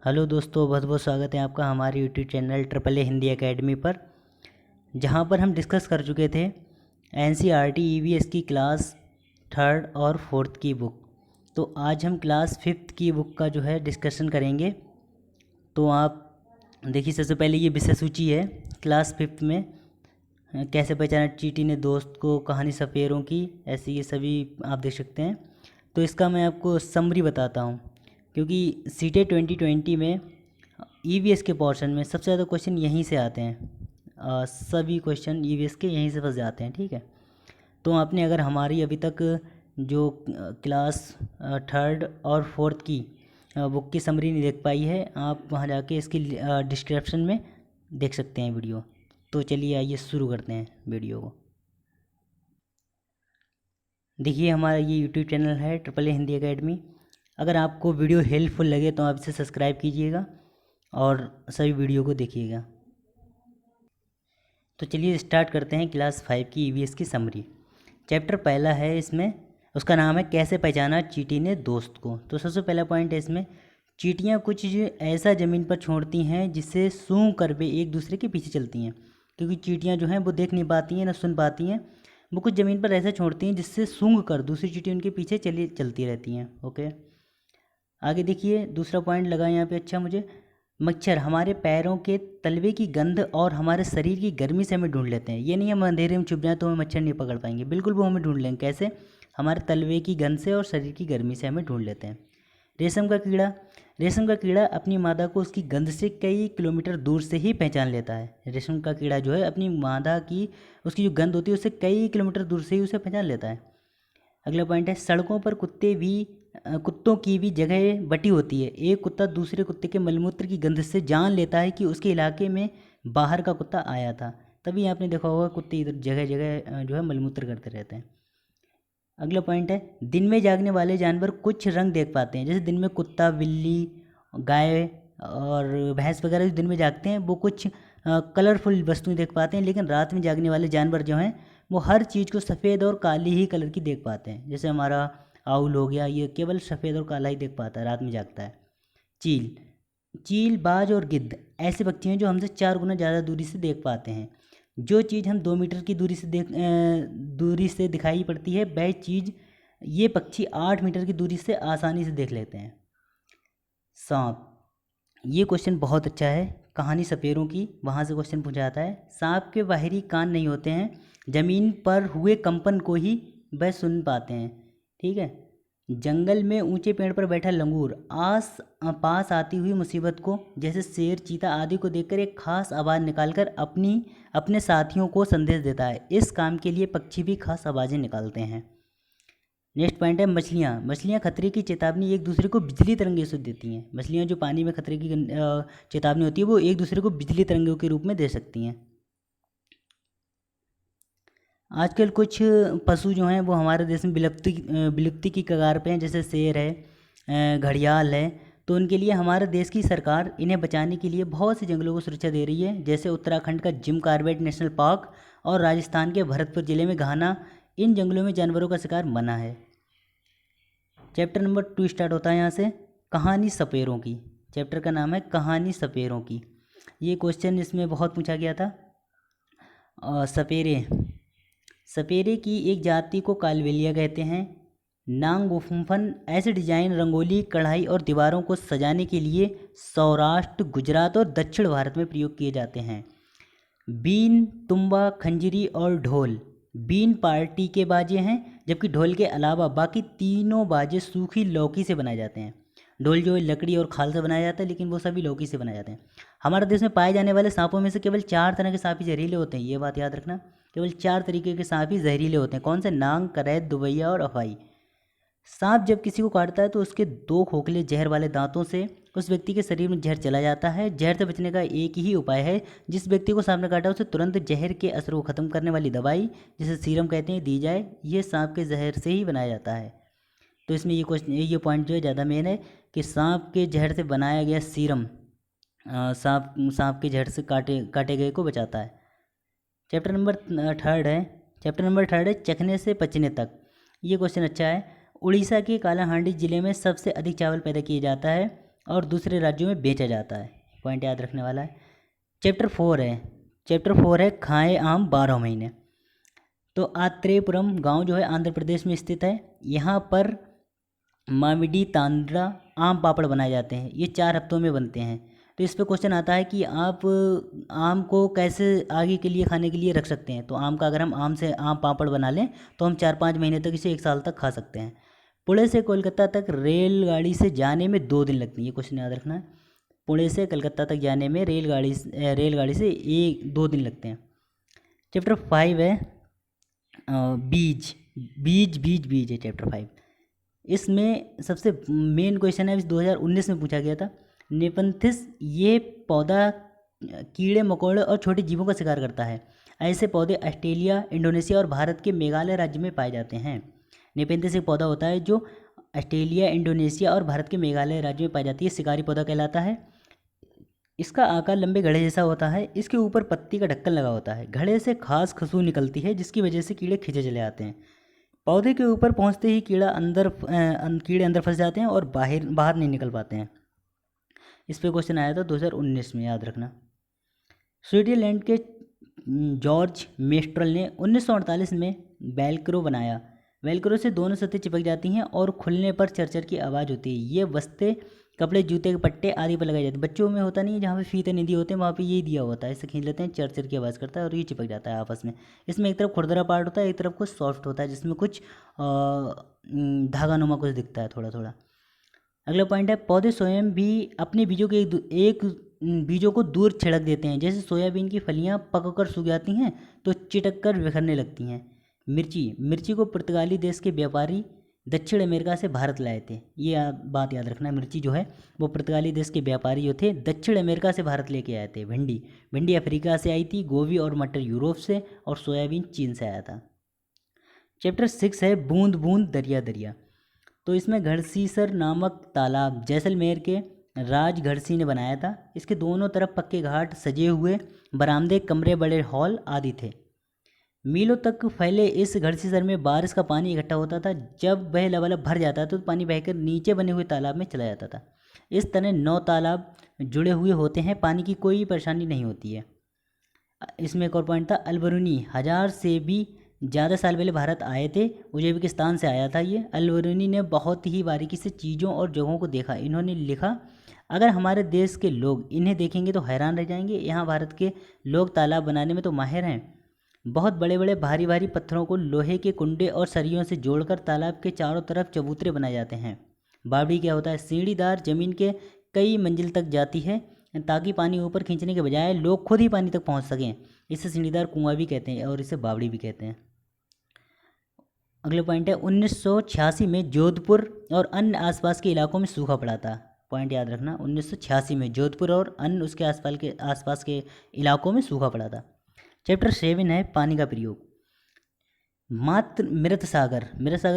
Hello दोस्तों, बहुत बहुत स्वागत है आपका हमारे YouTube channel triple A Hindi academy पर, जहां पर हम डिस्कस कर चुके थे एनसीईआरटी ईवीएस की क्लास थर्ड और फोर्थ की बुक। तो आज हम क्लास फिफ्थ की बुक का जो है डिस्कशन करेंगे। तो आप देखिए, सबसे पहले ये विषय सूची है क्लास फिफ्थ में। कैसे पहचाना चींटी ने दोस्त को, कहानी सपेरों की, ऐसे ये सभी आप देख सकते हैं। तो इसका मैं आपको समरी बताता हूँ, क्योंकि सीटे 2020 में ईवीएस के पोर्शन में सबसे ज़्यादा क्वेश्चन यहीं से आते हैं। सभी क्वेश्चन ईवीएस के यहीं से फंस जाते हैं। ठीक है, तो आपने अगर हमारी अभी तक जो क्लास थर्ड और फोर्थ की बुक की समरी नहीं देख पाई है, आप वहाँ जाके इसकी डिस्क्रिप्शन में देख सकते हैं वीडियो। तो चलिए आइए शुरू करते हैं वीडियो को। देखिए, हमारा ये यूट्यूब चैनल है ट्रिपल ए हिंदी एकेडमी। अगर आपको वीडियो हेल्पफुल लगे तो आप इसे सब्सक्राइब कीजिएगा और सभी वीडियो को देखिएगा। तो चलिए स्टार्ट करते हैं क्लास 5 की ईवीएस की समरी। चैप्टर पहला है इसमें, उसका नाम है कैसे पहचाना चींटी ने दोस्त को। तो सबसे पहला पॉइंट है इसमें, चींटियाँ कुछ ऐसा ज़मीन पर छोड़ती हैं जिससे सूंघ कर वे एक दूसरे के पीछे चलती हैं। क्योंकि चींटियाँ जो हैं वो देख नहीं पाती हैं ना सुन पाती हैं, वो कुछ ज़मीन पर ऐसा छोड़ती हैं जिससे सूंघ कर दूसरी चींटी उनके पीछे चलती रहती हैं। ओके, आगे देखिए दूसरा पॉइंट लगा यहाँ पे अच्छा मुझे, मच्छर हमारे पैरों के तलवे की गंध और हमारे शरीर की गर्मी से हमें ढूंढ लेते हैं। ये नहीं हम अंधेरे में छुप जाएं तो हमें मच्छर नहीं पकड़ पाएंगे, बिल्कुल वो हमें ढूंढ लेंगे। कैसे? हमारे तलवे की गंध से और शरीर की गर्मी से हमें ढूंढ लेते हैं। रेशम का कीड़ा, रेशम का कीड़ा अपनी मादा को उसकी गंध से कई किलोमीटर दूर से ही पहचान लेता है। रेशम का कीड़ा जो है अपनी मादा की उसकी जो गंध होती है उससे कई किलोमीटर दूर से ही उसे पहचान लेता है। अगला पॉइंट है, सड़कों पर कुत्तों की भी जगह बटी होती है। एक कुत्ता दूसरे कुत्ते के मलमूत्र की गंध से जान लेता है कि उसके इलाके में बाहर का कुत्ता आया था। तभी आपने देखा होगा कुत्ते इधर जगह जगह जो है मलमूत्र करते रहते हैं। अगला पॉइंट है, दिन में जागने वाले जानवर कुछ रंग देख पाते हैं। जैसे दिन में कुत्ता, बिल्ली, गाय और भैंस वगैरह जो दिन में जागते हैं वो कुछ कलरफुल वस्तुएं देख पाते हैं, लेकिन रात में जागने वाले जानवर जो हैं वो हर चीज़ को सफ़ेद और काली ही कलर की देख पाते हैं। जैसे हमारा आउल हो गया, ये केवल सफ़ेद और काला ही देख पाता है, रात में जागता है। चील, चील, बाज और गिद्ध ऐसे पक्षी हैं जो हमसे 4 गुना ज़्यादा दूरी से देख पाते हैं। जो चीज़ हम 2 मीटर की दूरी से दिखाई पड़ती है, वह चीज़ ये पक्षी 8 मीटर की दूरी से आसानी से देख लेते हैं। सांप, ये क्वेश्चन बहुत अच्छा है, कहानी सपेरों की, वहाँ से क्वेश्चन पूछा जाता है। सांप के बाहरी कान नहीं होते हैं, ज़मीन पर हुए कंपन को ही वह सुन पाते हैं। ठीक है। जंगल में ऊंचे पेड़ पर बैठा लंगूर पास आती हुई मुसीबत को, जैसे शेर, चीता आदि को देखकर एक खास आवाज़ निकालकर अपने साथियों को संदेश देता है। इस काम के लिए पक्षी भी खास आवाज़ें निकालते हैं। नेक्स्ट पॉइंट है, मछलियाँ खतरे की चेतावनी एक दूसरे को बिजली तरंगे से देती हैं। मछलियाँ जो पानी में खतरे की चेतावनी होती है वो एक दूसरे को बिजली तरंगों के रूप में दे सकती हैं। आजकल कुछ पशु जो हैं वो हमारे देश में विलुप्ति की कगार पे हैं। जैसे शेर है, घड़ियाल है। तो उनके लिए हमारे देश की सरकार इन्हें बचाने के लिए बहुत से जंगलों को सुरक्षा दे रही है। जैसे उत्तराखंड का जिम कॉर्बेट नेशनल पार्क और राजस्थान के भरतपुर जिले में घाना, इन जंगलों में जानवरों का शिकार मना है। चैप्टर नंबर 2 स्टार्ट होता है यहाँ से, कहानी सपेरों की। चैप्टर का नाम है कहानी सपेरों की। ये क्वेश्चन इसमें बहुत पूछा गया था। सपेरे की एक जाति को कालबेलिया कहते हैं। नांगोफन ऐसे डिजाइन रंगोली, कढ़ाई और दीवारों को सजाने के लिए सौराष्ट्र, गुजरात और दक्षिण भारत में प्रयोग किए जाते हैं। बीन, तुम्बा, खंजरी और ढोल, बीन पार्टी के बाजे हैं, जबकि ढोल के अलावा बाकी तीनों बाजे सूखी लौकी से बनाए जाते हैं। ढोल जो है लकड़ी और खाल से बनाया जाता है, लेकिन वो सभी लौकी से बनाए जाते हैं। हमारे देश में पाए जाने वाले सांपों में से केवल 4 तरह के सांप ही जहरीले होते हैं। ये बात याद रखना, केवल 4 तरीके के सांप ही जहरीले होते हैं। कौन से? नांग, करैत, दुबैया और अफाई। सांप जब किसी को काटता है तो उसके 2 खोखले जहर वाले दांतों से उस व्यक्ति के शरीर में जहर चला जाता है। जहर से बचने का एक ही उपाय है, जिस व्यक्ति को सांप ने काटा उसे तुरंत जहर के असर को खत्म करने वाली दवाई, जिसे सीरम कहते हैं, दी जाए। ये सांप के जहर से ही बनाया जाता है। तो इसमें ये पॉइंट जो है ज़्यादा मेन है कि सांप के जहर से बनाया गया सीरम सांप के जहर से काटे गए को बचाता है। चैप्टर नंबर 3 है चखने से पचने तक। ये क्वेश्चन अच्छा है। उड़ीसा के कालाहांडी जिले में सबसे अधिक चावल पैदा किया जाता है और दूसरे राज्यों में बेचा जाता है। पॉइंट याद रखने वाला है। चैप्टर 4 है खाएं आम 12 महीने। तो आत्रेयपुरम गांव जो है आंध्र प्रदेश में स्थित है। यहाँ पर मामिडी तांड्रा आम पापड़ बनाए जाते हैं। ये 4 हफ्तों में बनते हैं। तो इस पे क्वेश्चन आता है कि आप आम को कैसे आगे के लिए खाने के लिए रख सकते हैं। तो आम का अगर हम आम से आम पापड़ बना लें तो हम 4-5 महीने तक इसे 1 साल तक खा सकते हैं। पुणे से कोलकाता तक रेलगाड़ी से जाने में 2 दिन लगती है। ये क्वेश्चन याद रखना है। पुणे से कलकत्ता तक जाने में रेलगाड़ी से 1-2 दिन लगते हैं। चैप्टर 5 है बीज है चैप्टर 5। इसमें सबसे मेन क्वेश्चन है, इस 2019 में पूछा गया था। नेपंथिस ये पौधा कीड़े मकोड़े और छोटे जीवों का शिकार करता है। ऐसे पौधे ऑस्ट्रेलिया, इंडोनेशिया और भारत के मेघालय राज्य में पाए जाते हैं। नेपेंथिस एक पौधा होता है जो ऑस्ट्रेलिया, इंडोनेशिया और भारत के मेघालय राज्य में पाई जाती है। शिकारी पौधा कहलाता है। इसका आकार लंबे घड़े जैसा होता है। इसके ऊपर पत्ती का ढक्कन लगा होता है। घड़े से खास खुशबू निकलती है जिसकी वजह से कीड़े खींचे चले आते हैं। पौधे के ऊपर पहुंचते ही कीड़े अंदर फंस जाते हैं और बाहर नहीं निकल पाते हैं। इस पे क्वेश्चन आया था 2019 में, याद रखना। स्विट्जरलैंड के जॉर्ज मेस्ट्रल ने 1948 में वेलक्रो बनाया। वेलक्रो से दोनों सतहें चिपक जाती हैं और खुलने पर चरचर की आवाज़ होती है। ये वस्ते कपड़े, जूते के पट्टे आदि पर लगाई जाती है। बच्चों में होता नहीं है, जहाँ पे फीते निधि होते हैं वहाँ पे यही दिया होता है। इसे खींच लेते हैं, चरचर की आवाज़ करता है और ये चिपक जाता है आपस में। इसमें एक तरफ खुरदरा पार्ट होता है, एक तरफ कुछ सॉफ्ट होता है जिसमें कुछ धागा नुमा कुछ दिखता है थोड़ा थोड़ा। अगला पॉइंट है पौधे स्वयं भी अपने बीजों के एक बीजों को दूर छिड़क देते हैं। जैसे सोयाबीन की फलियां पककर सूख जाती हैं तो चिटक कर बिखरने लगती हैं। मिर्ची को पुर्तगाली देश के व्यापारी दक्षिण अमेरिका से भारत लाए थे। ये बात याद रखना। मिर्ची जो है वो पुर्तगाली देश के व्यापारी जो थे दक्षिण अमेरिका से भारत लेके आए थे। भिंडी अफ्रीका से आई थी। गोभी और मटर यूरोप से, और सोयाबीन चीन से आया था। चैप्टर 6 है बूंद बूंद दरिया दरिया। तो इसमें घड़सीसर नामक तालाब जैसलमेर के राज घड़सी ने बनाया था। इसके दोनों तरफ पक्के घाट, सजे हुए बरामदे, कमरे, बड़े हॉल आदि थे। मीलों तक फैले इस घड़सीसर में बारिश का पानी इकट्ठा होता था। जब वह लबालब भर जाता तो पानी बहकर नीचे बने हुए तालाब में चला जाता था। इस तरह 9 तालाब जुड़े हुए होते हैं। पानी की कोई परेशानी नहीं होती है। इसमें एक और पॉइंट था अलबरूनी 1000 से भी ज़्यादा साल पहले भारत आए थे। उज्बेकिस्तान से आया था ये। अलबरूनी ने बहुत ही बारीकी से चीज़ों और जगहों को देखा। इन्होंने लिखा, अगर हमारे देश के लोग इन्हें देखेंगे तो हैरान रह जाएंगे। यहाँ भारत के लोग तालाब बनाने में तो माहिर हैं। बहुत बड़े बड़े भारी भारी पत्थरों को लोहे के कुंडे और सरियों से जोड़कर तालाब के चारों तरफ चबूतरे बनाए जाते हैं। बावड़ी क्या होता है? सीढ़ीदार जमीन के कई मंजिल तक जाती है ताकि पानी ऊपर खींचने के बजाय लोग खुद ही पानी तक पहुंच सकें। इसे सीढ़ीदार कुआं भी कहते हैं और इसे बावड़ी भी कहते हैं। अगले पॉइंट है 1986 में जोधपुर और अन्य आसपास के इलाकों में सूखा पड़ा था। पॉइंट याद रखना, 1986 में जोधपुर और अन्य उसके आसपास के इलाकों में सूखा पड़ा था। चैप्टर 7 है पानी का प्रयोग। मात्र मृत सागर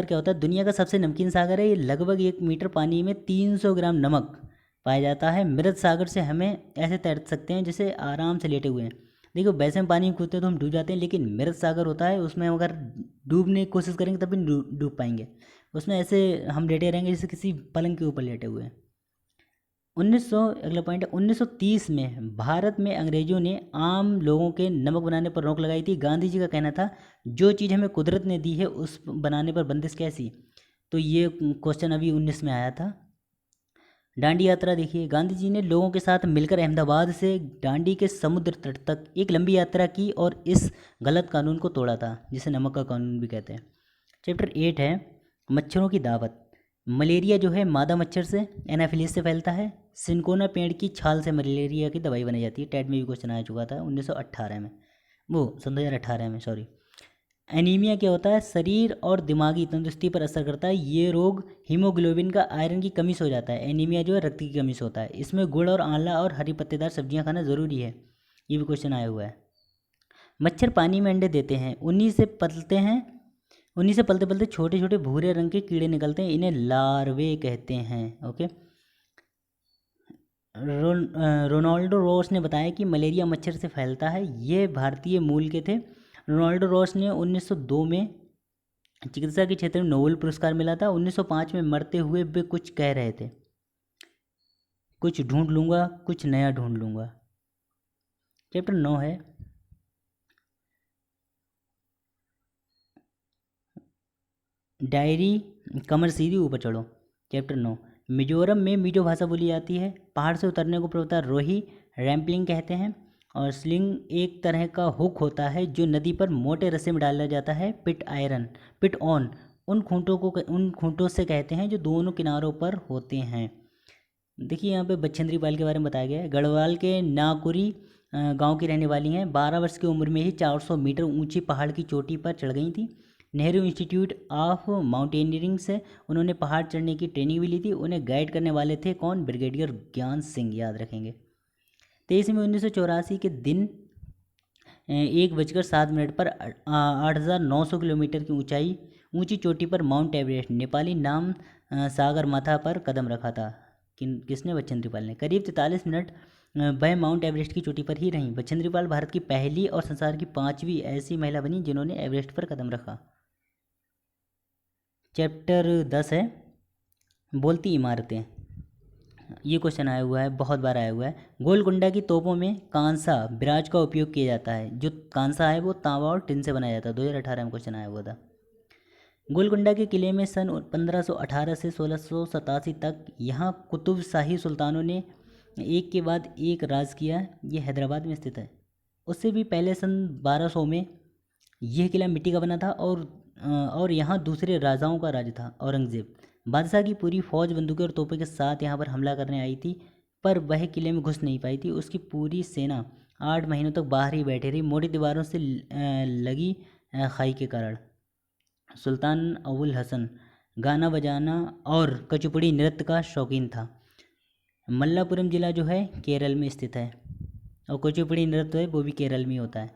क्या होता है? दुनिया का सबसे नमकीन सागर है। ये लगभग 1 मीटर पानी में 300 ग्राम नमक पाया जाता है। मृत सागर से हमें ऐसे तैर सकते हैं जैसे आराम से लेटे हुए हैं। देखो वैसे हम पानी में कूदते हैं तो हम डूब जाते हैं, लेकिन मृत सागर होता है उसमें हम अगर डूबने की कोशिश करेंगे तब भी डूब पाएंगे। उसमें ऐसे हम लेटे रहेंगे जैसे किसी पलंग के ऊपर लेटे हुए हैं। अगला पॉइंट है 1930 में भारत में अंग्रेजों ने आम लोगों के नमक बनाने पर रोक लगाई थी। गांधी जी का कहना था, जो चीज़ हमें कुदरत ने दी है उस बनाने पर बंदिश कैसी? तो ये क्वेश्चन अभी 19 में आया था। दांडी यात्रा देखिए, गांधी जी ने लोगों के साथ मिलकर अहमदाबाद से दांडी के समुद्र तट तक एक लंबी यात्रा की और इस गलत कानून को तोड़ा था जिसे नमक का कानून भी कहते हैं। चैप्टर 8 है मच्छरों की दावत। मलेरिया जो है मादा मच्छर से एनाफिलिस से फैलता है। सिनकोना पेड़ की छाल से मलेरिया की दवाई बनाई जाती है। टेट में भी क्वेश्चन आ चुका था 1918 में, वो 2018 में, सॉरी। एनीमिया क्या होता है? शरीर और दिमागी तंदुरुस्ती पर असर करता है। ये रोग हीमोग्लोबिन का आयरन की कमी से हो जाता है। एनीमिया जो है रक्त की कमी से होता है। इसमें गुड़ और आंवला और हरी पत्तेदार सब्जियां खाना ज़रूरी है। ये भी क्वेश्चन आया हुआ है। मच्छर पानी में अंडे देते हैं। उन्हीं से पलते पलते छोटे छोटे भूरे रंग के कीड़े निकलते हैं। इन्हें लार्वे कहते हैं। ओके। रोनाल्डो रॉस ने बताया कि मलेरिया मच्छर से फैलता है। ये भारतीय मूल के थे। रोनाल्डो रॉस ने 1902 में चिकित्सा के क्षेत्र में नोबेल पुरस्कार मिला था। 1905 में मरते हुए वे कुछ कह रहे थे। कुछ ढूंढ लूँगा, कुछ नया ढूंढ लूँगा। चैप्टर 9 है डायरी कमर सीधी ऊपर चढ़ो। चैप्टर 9 मिजोरम में मिजो भाषा बोली जाती है। पहाड़ से उतरने को प्रवता रोही रैम्पलिंग कहते हैं। और स्लिंग एक तरह का हुक होता है जो नदी पर मोटे रस्से में डाला जाता है। पिट ऑन उन खूंटों से कहते हैं जो दोनों किनारों पर होते हैं। देखिए यहाँ पे बछेंद्री पाल के बारे में बताया गया है। गढ़वाल के नाकुरी गांव की रहने वाली हैं। 12 वर्ष की उम्र में ही 400 मीटर ऊंची पहाड़ की चोटी पर चढ़ गई थी। नेहरू इंस्टीट्यूट ऑफ माउंटेनियरिंग से उन्होंने पहाड़ चढ़ने की ट्रेनिंग भी ली थी। उन्हें गाइड करने वाले थे कौन? ब्रिगेडियर ज्ञान सिंह, याद रखेंगे। 23 मई 1984 के दिन 1:07 पर 8,900 किलोमीटर की ऊंची चोटी पर माउंट एवरेस्ट नेपाली नाम सागर माथा पर कदम रखा था। किसने? बछेंद्री पाल ने। करीब 43 मिनट वह माउंट एवरेस्ट की चोटी पर ही रहीं। बछेंद्री पाल भारत की पहली और संसार की 5वीं ऐसी महिला बनी जिन्होंने एवरेस्ट पर कदम रखा। चैप्टर 10 है बोलती इमारतें। ये क्वेश्चन आया हुआ है, बहुत बार आया हुआ है। गोलकुंडा की तोपों में कांसा बिराज का उपयोग किया जाता है। जो कांसा है वो तांबा और टिन से बनाया जाता है। 2018 में क्वेश्चन आया हुआ था। गोलकुंडा के किले में सन 1518 से 1687 तक यहाँ कुतुब शाही सुल्तानों ने एक के बाद एक राज किया। ये हैदराबाद में स्थित है। उससे भी पहले सन 1200 में यह किला मिट्टी का बना था और यहाँ दूसरे राजाओं का राज था। औरंगज़ेब बादशाह की पूरी फौज बंदूकें और तोपों के साथ यहाँ पर हमला करने आई थी, पर वह किले में घुस नहीं पाई थी। उसकी पूरी सेना 8 महीनों तक बाहर ही बैठी रही, मोटी दीवारों से लगी खाई के कारण। सुल्तान अबुल हसन गाना बजाना और कुचिपुड़ी नृत्य का शौकीन था। मल्लापुरम ज़िला जो है केरल में स्थित है और कुचिपुड़ी नृत्य है वो भी केरल में होता है।